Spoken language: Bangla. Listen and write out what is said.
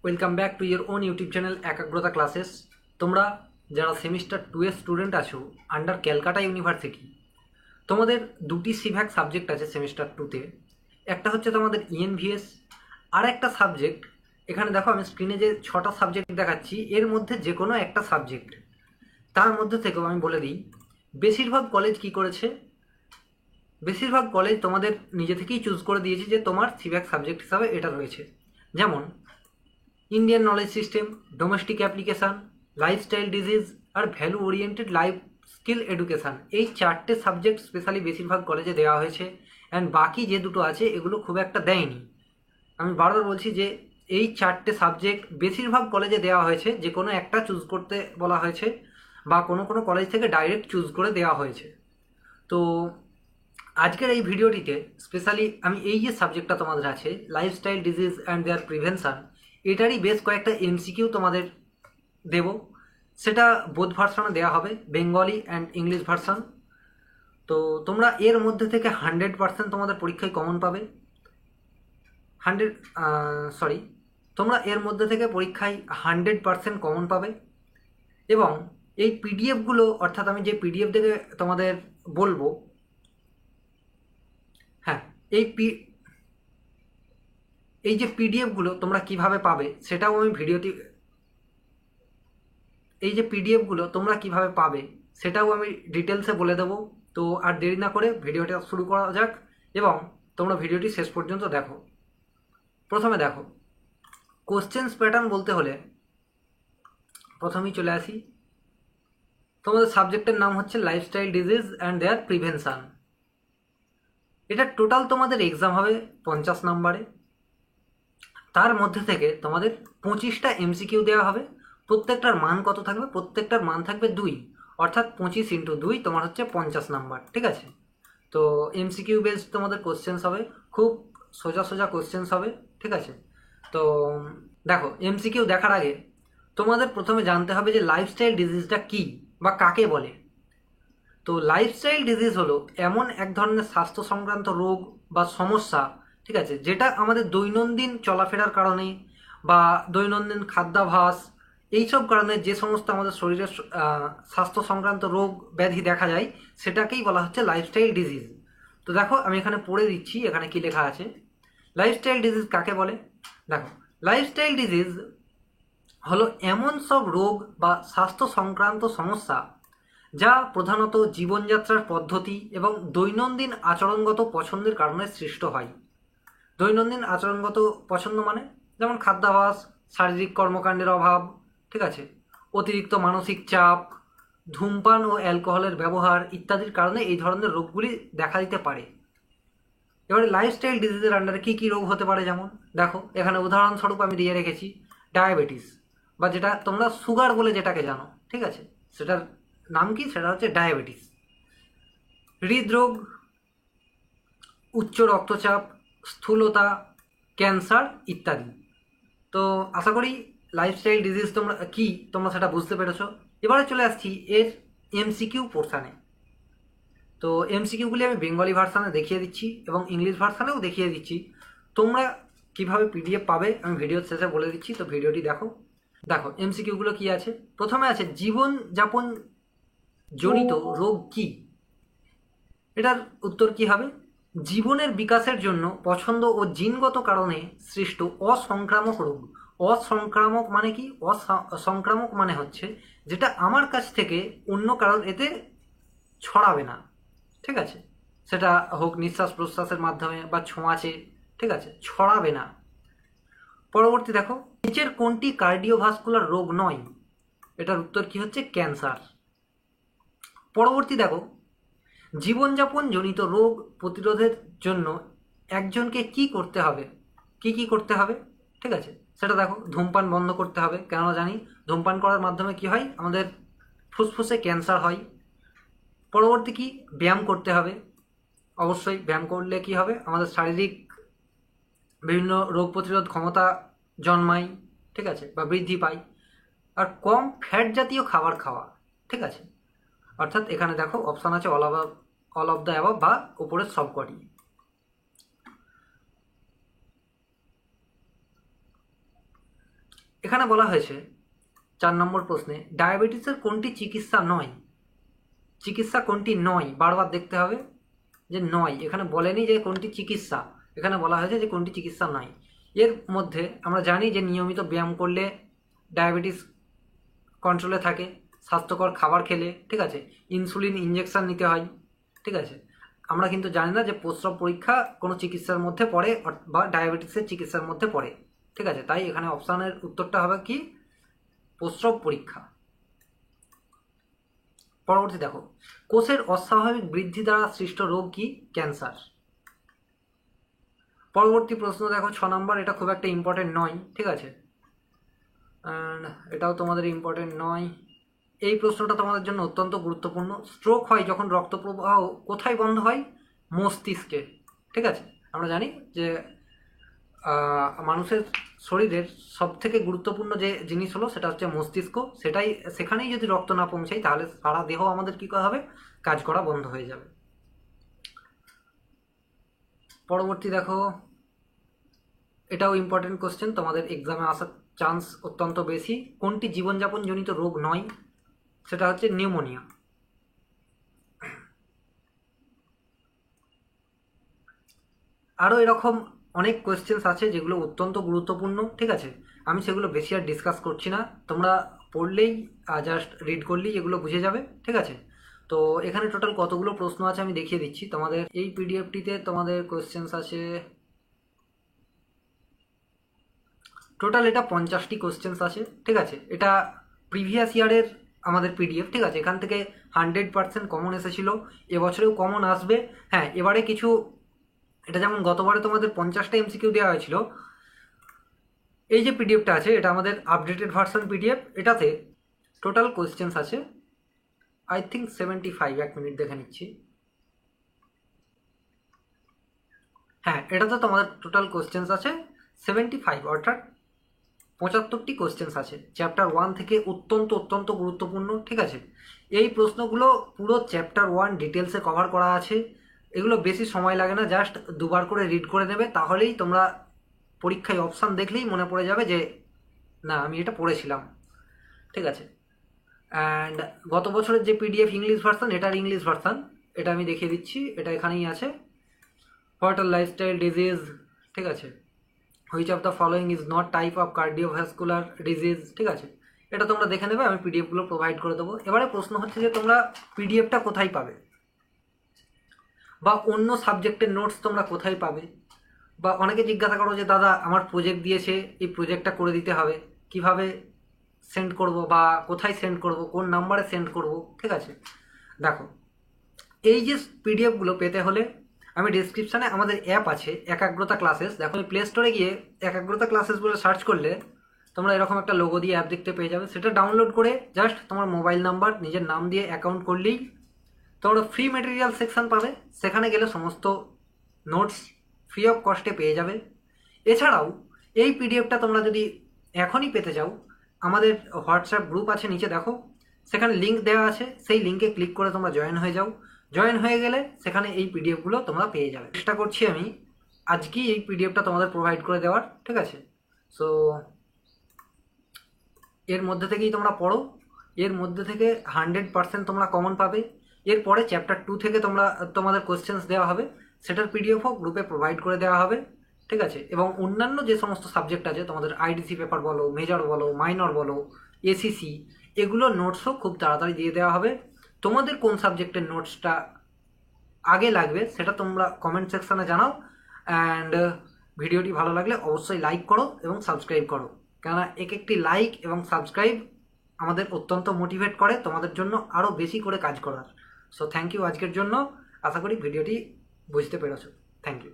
Welcome back to your own YouTube channel একাগ্রতা ক্লাসেস। তোমরা যারা সেমিস্টার 2 এর স্টুডেন্ট আছো আন্ডার ক্যালকাটা ইউনিভার্সিটি, তোমাদের দুটি সিভ্যাক সাবজেক্ট আছে সেমিস্টার 2তে। একটা হচ্ছে তোমাদের ইএনভিএস, আর একটা সাবজেক্ট এখানে দেখো আমি স্ক্রিনে যে 6টা সাবজেক্ট দেখাচ্ছি এর মধ্যে যে কোনো একটা সাবজেক্ট। তার মধ্যে থেকেও আমি বলে দিই, বেশিরভাগ কলেজ কি করেছে, বেশিরভাগ কলেজ তোমাদের নিজে থেকেই চুজ করে দিয়েছে যে তোমার সিভ্যাক সাবজেক্ট হিসাবে এটা রয়েছে। যেমন Indian knowledge system, domestic application, lifestyle disease আর value oriented life skill education, এই 4টে সাবজেক্ট স্পেশালি বেশিরভাগ কলেজে দেওয়া হয়েছে। অ্যান্ড বাকি যে দুটো আছে এগুলো খুব একটা দেয়নি। আমি বারবার বলছি যে এই 4টে সাবজেক্ট বেশিরভাগ কলেজে দেওয়া হয়েছে, যে কোনো একটা চুজ করতে বলা হয়েছে বা কোনো কোনো কলেজ থেকে ডাইরেক্ট চুজ করে দেওয়া হয়েছে। তো আজকের এই ভিডিওটিতে স্পেশালি আমি এই যে সাবজেক্টটা তোমাদের আছে lifestyle disease and their prevention, এটারই বেশ কয়েকটা এমসিকিউ তোমাদের দেব। সেটা বোথ ভার্সনে দেওয়া হবে, বেঙ্গলি অ্যান্ড ইংলিশ ভার্সন। তো তোমরা এর মধ্যে থেকে 100% তোমাদের পরীক্ষায় কমন পাবে। তোমরা এর মধ্যে থেকে পরীক্ষায় 100% কমন পাবে। এবং এই পিডিএফগুলো, অর্থাৎ আমি যে পিডিএফ থেকে তোমাদের বলবো, হ্যাঁ, এই যে পিডিএফগুলো তোমরা কিভাবে পাবে সেটাও আমি ডিটেলসে বলে দেবো। তো আর দেরি না করে ভিডিওটা শুরু করা যাক এবং তোমরা ভিডিওটি শেষ পর্যন্ত দেখো। প্রথমে দেখো, কোশ্চেন্স প্যাটার্ন বলতে হলে প্রথমেই চলে আসি। তোমাদের সাবজেক্টের নাম হচ্ছে lifestyle disease and their prevention. এটা টোটাল তোমাদের এক্সাম হবে 50 নম্বরে। তার মধ্যে থেকে তোমাদের 25টা এমসিকিউ দেওয়া হবে। প্রত্যেকটার মান কত থাকবে? প্রত্যেকটার মান থাকবে 2, অর্থাৎ 25 × 2 তোমার হচ্ছে 50 নাম্বার। ঠিক আছে? তো এমসিকিউ বেসড তোমাদের কোশ্চেন্স হবে, খুব সোজা সোজা কোশ্চেন্স হবে। ঠিক আছে? তো দেখো, এমসিকিউ দেখার আগে তোমাদের প্রথমে জানতে হবে যে লাইফস্টাইল ডিজিজটা কী বা কাকে বলে। তো লাইফস্টাইল ডিজিজ হলো এমন এক ধরনের স্বাস্থ্য সংক্রান্ত রোগ বা সমস্যা, ঠিক আছে, যেটা আমাদের দৈনন্দিন চলাফেরার কারণে বা দৈনন্দিন খাদ্যাভ্যাস, এইসব কারণে যে সমস্ত আমাদের শরীরের স্বাস্থ্য সংক্রান্ত রোগ ব্যাধি দেখা যায় সেটাকেই বলা হচ্ছে লাইফস্টাইল ডিজিজ। তো দেখো আমি এখানে পড়ে দিচ্ছি, এখানে কি লেখা আছে। লাইফস্টাইল ডিজিজ কাকে বলে? দেখো, লাইফস্টাইল ডিজিজ হলো এমন সব রোগ বা স্বাস্থ্য সংক্রান্ত সমস্যা যা প্রধানত জীবনযাত্রার পদ্ধতি এবং দৈনন্দিন আচরণগত পছন্দের কারণে সৃষ্ট হয়। দৈনন্দিন আচরণগত পছন্দ মানে যেমন খাদ্যাভ্যাস, শারীরিক কর্মকাণ্ডের অভাব, ঠিক আছে, অতিরিক্ত মানসিক চাপ, ধূমপান ও অ্যালকোহলের ব্যবহার ইত্যাদির কারণে এই ধরনের রোগগুলি দেখা দিতে পারে। এবারে লাইফস্টাইল ডিজিজের আন্ডারে কী কী রোগ হতে পারে, যেমন দেখো এখানে উদাহরণস্বরূপ আমি দিয়ে রেখেছি ডায়াবেটিস, বা যেটা তোমরা সুগার বলে যেটাকে জানো, ঠিক আছে, সেটার নাম কি? সেটা হচ্ছে ডায়াবেটিস। হৃদরোগ, উচ্চ রক্তচাপ, স্থূলতা, ক্যান্সার ইত্যাদি। তো আশা করি লাইফস্টাইল ডিজিজ তোমরা সেটা বুঝতে পেরেছো। এবারে চলে আসছি এর এমসিকিউ পোর্শানে। তো এমসিকিউগুলি আমি বেঙ্গলি ভার্সানে দেখিয়ে দিচ্ছি এবং ইংলিশ ভার্সানেও দেখিয়ে দিচ্ছি। তোমরা কিভাবে পিডিএফ পাবে আমি ভিডিওর শেষে বলে দিচ্ছি, তো ভিডিওটি দেখো। দেখো এমসিকিউগুলো কি আছে। প্রথমে আছে জীবনযাপন জনিত রোগ কি? এটার উত্তর কি হবে? জীবনের বিকাশের জন্য পছন্দ ও জিনগত কারণে সৃষ্ট অসংক্রামক রোগ। অসংক্রামক মানে কি? অসংক্রামক মানে হচ্ছে যেটা আমার কাছ থেকে অন্য কারোর এতে ছড়াবে না, ঠিক আছে, সেটা হোক নিঃশ্বাস প্রশ্বাসের মাধ্যমে বা ছোঁয়াচে, ঠিক আছে, ছড়াবে না। পরবর্তী দেখো, নিচের কোনটি কার্ডিওভাস্কুলার রোগ নয়? এটার উত্তর কি হচ্ছে? ক্যান্সার। পরবর্তী দেখো, জীবনযাপন জনিত রোগ প্রতিরোধের জন্য একজনকে কি করতে হবে? কি করতে হবে, ঠিক আছে, সেটা দেখো। ধূমপান বন্ধ করতে হবে, কেননা জানি ধূমপান করার মাধ্যমে কি হয়, আমাদের ফুসফুসে ক্যান্সার হয়। পরবর্তী কি? ব্যায়াম করতে হবে। অবশ্যই ব্যায়াম করলে কি হবে, আমাদের শারীরিক বিভিন্ন রোগ প্রতিরোধ ক্ষমতা জন্মায়, ঠিক আছে, বা বৃদ্ধি পায়। আর কম ফ্যাট জাতীয় খাবার খাওয়া, ঠিক আছে, অর্থাৎ এখানে দেখো অপশান আছে অল অফ দ্য অ্যাবভ বা উপরের সবকটি। এখানে বলা হয়েছে 4 নম্বর প্রশ্নে, ডায়াবেটিসের কোনটি চিকিৎসা নয়? চিকিৎসা কোনটি নয় বারবার দেখতে হবে যে নয়, এখানে বলেনি যে কোনটি চিকিৎসা, এখানে বলা হয়েছে যে কোনটি চিকিৎসা নয়। এর মধ্যে আমরা জানি যে নিয়মিত ব্যায়াম করলে ডায়াবেটিস কন্ট্রোলে থাকে, স্বাস্থ্যকর খাবার খেলে, ঠিক আছে, ইনসুলিন ইঞ্জেকশন নিতে হয়, ঠিক আছে। আমরা কিন্তু জানি না যে প্রস্রাব পরীক্ষা কোনো চিকিৎসার মধ্যে পড়ে বা ডায়াবেটিসের চিকিৎসার মধ্যে পড়ে, ঠিক আছে। তাই এখানে অপশানের উত্তরটা হবে কি, প্রস্রাব পরীক্ষা। পরবর্তী দেখো, কোষের অস্বাভাবিক বৃদ্ধি দ্বারা সৃষ্ট রোগ কি? ক্যান্সার। পরবর্তী প্রশ্ন দেখো 6 নম্বর, এটা খুব একটা ইম্পর্টেন্ট নয়, ঠিক আছে, এটাও তোমাদের ইম্পর্টেন্ট নয়। এই প্রশ্নটা তোমাদের জন্য অত্যন্ত গুরুত্বপূর্ণ। স্ট্রোক হয় যখন রক্ত প্রবাহ কোথায় বন্ধ হয়? মস্তিষ্কে, ঠিক আছে। আমরা জানি যে মানুষের শরীরের সবথেকে গুরুত্বপূর্ণ যে জিনিস হলো সেটা হচ্ছে মস্তিষ্ক, সেখানেই যদি রক্ত না পৌঁছায় তাহলে সারা দেহ আমাদের কী করা হবে? কাজ করা বন্ধ হয়ে যাবে। পরবর্তী দেখো, এটাও ইম্পর্টেন্ট কোশ্চেন, তোমাদের এক্সামে আসার চান্স অত্যন্ত বেশি। কোনটি জীবনযাপন জনিত রোগ নয়? সেটা হচ্ছে নিউমোনিয়া। আরও এরকম অনেক কোয়েশ্চেন্স আছে যেগুলো অত্যন্ত গুরুত্বপূর্ণ, ঠিক আছে। আমি সেগুলো বেশি আর ডিসকাস করছি না, তোমরা পড়লেই জাস্ট রিড করলেই এগুলো বুঝে যাবে, ঠিক আছে। তো এখানে টোটাল কতগুলো প্রশ্ন আছে আমি দেখিয়ে দিচ্ছি তোমাদের। এই পিডিএফটিতে তোমাদের কোয়েশ্চেন্স আছে টোটাল, এটা 50টি কোয়েশ্চেন্স আছে, ঠিক আছে। এটা প্রিভিয়াস ইয়ারের আমাদের পিডিএফ, ঠিক আছে। এখান থেকে 100% কমন এসেছিলো, এবছরেও কমন আসবে। হ্যাঁ, এবারে কিছু, এটা যেমন গতবারে তোমাদের 50টা এমসিকিউ দেওয়া হয়েছিল, এই যে পিডিএফটা আছে এটা আমাদের আপডেটেড ভার্সন পিডিএফ। এটাতে টোটাল কোয়েশ্চেন্স আছে আই থিঙ্ক 75, 1 মিনিট দেখে নিচ্ছি। হ্যাঁ, এটাতে তোমাদের টোটাল কোয়েশ্চেন্স আছে 75, অর্থাৎ 75টি কোয়েশ্চেন্স আছে চ্যাপ্টার 1 থেকে, অত্যন্ত অত্যন্ত গুরুত্বপূর্ণ, ঠিক আছে। এই প্রশ্নগুলো পুরো চ্যাপ্টার 1 ডিটেলসে কভার করা আছে। এগুলো বেশি সময় লাগে না, জাস্ট দুবার করে রিড করে নেবে, তাহলেই তোমরা পরীক্ষায় অপশান দেখলেই মনে পড়ে যাবে যে না আমি এটা পড়েছিলাম, ঠিক আছে। অ্যান্ড গত বছরের যে পিডিএফ ইংলিশ ভার্সান, এটার ইংলিশ ভার্সান, এটা আমি দেখিয়ে দিচ্ছি, এটা এখানেই আছে। হোয়াট আর লাইফস্টাইল ডিজিজ, ঠিক আছে। Which of the following is not type of cardiovascular disease, ঠিক আছে। এটা তোমরা দেখে নেবে, আমি পিডিএফগুলো প্রোভাইড করে দেবো। এবারে প্রশ্ন হচ্ছে যে তোমরা পিডিএফটা কোথায় পাবে, বা অন্য সাবজেক্টের নোটস তোমরা কোথায় পাবে, বা অনেকে জিজ্ঞাসা করো যে দাদা আমার প্রজেক্ট দিয়েছে, এই প্রজেক্টটা করে দিতে হবে, কিভাবে সেন্ড করব, বা কোথায় সেন্ড করব, কোন নাম্বারে সেন্ড করব, ঠিক আছে। দেখো, এই যে পিডিএফগুলো পেতে হলে আমি ডিসক্রিপশানে আমাদের অ্যাপ আছে একাগ্রতা ক্লাসেস, দেখো প্লে স্টোরে গিয়ে একাগ্রতা ক্লাসেস বলে সার্চ করলে তোমরা এরকম একটা লোগো দিয়ে অ্যাপ দেখতে পেয়ে যাবে। সেটা ডাউনলোড করে জাস্ট তোমার মোবাইল নাম্বার, নিজের নাম দিয়ে অ্যাকাউন্ট করলেই তোমরা ফ্রি মেটেরিয়াল সেকশন পাবে, সেখানে গেলে সমস্ত নোটস ফ্রি অফ কস্টে পেয়ে যাবে। এছাড়াও এই পিডিএফটা তোমরা যদি এখনই পেতে চাও, আমাদের হোয়াটসঅ্যাপ গ্রুপ আছে নিচে দেখো, সেখানে লিঙ্ক দেওয়া আছে, সেই লিঙ্কে ক্লিক করে তোমরা জয়েন হয়ে যাও। জয়েন হয়ে গেলে সেখানে এই পিডিএফগুলো তোমরা পেয়ে যাবে। চেষ্টা করছি আমি আজকেই এই পিডিএফটা তোমাদের প্রোভাইড করে দেওয়ার, ঠিক আছে। সো এর মধ্যে থেকেই তোমরা পড়ো, এর মধ্যে থেকে 100% তোমরা কমন পাবে। এরপরে চ্যাপ্টার 2 থেকে তোমাদের কোয়েশ্চেন্স দেওয়া হবে, সেটার পিডিএফও গ্রুপে প্রোভাইড করে দেওয়া হবে, ঠিক আছে। এবং অন্যান্য যে সমস্ত সাবজেক্ট আছে তোমাদের আইডিসি পেপার বলো, মেজর বলো, মাইনর বলো, এসিসি, এগুলোর নোটসও খুব তাড়াতাড়ি দিয়ে দেওয়া হবে। তোমাদের কোন সাবজেক্টের নোটসটা আগে লাগবে সেটা তোমরা কমেন্ট সেকশানে জানাও। অ্যান্ড ভিডিওটি ভালো লাগলে অবশ্যই লাইক করো এবং সাবস্ক্রাইব করো, কেননা একটি লাইক এবং সাবস্ক্রাইব আমাদের অত্যন্ত মোটিভেট করে তোমাদের জন্য আরও বেশি করে কাজ করার। সো থ্যাংক ইউ আজকের জন্য, আশা করি ভিডিওটি বুঝতে পেরেছো। Thank you.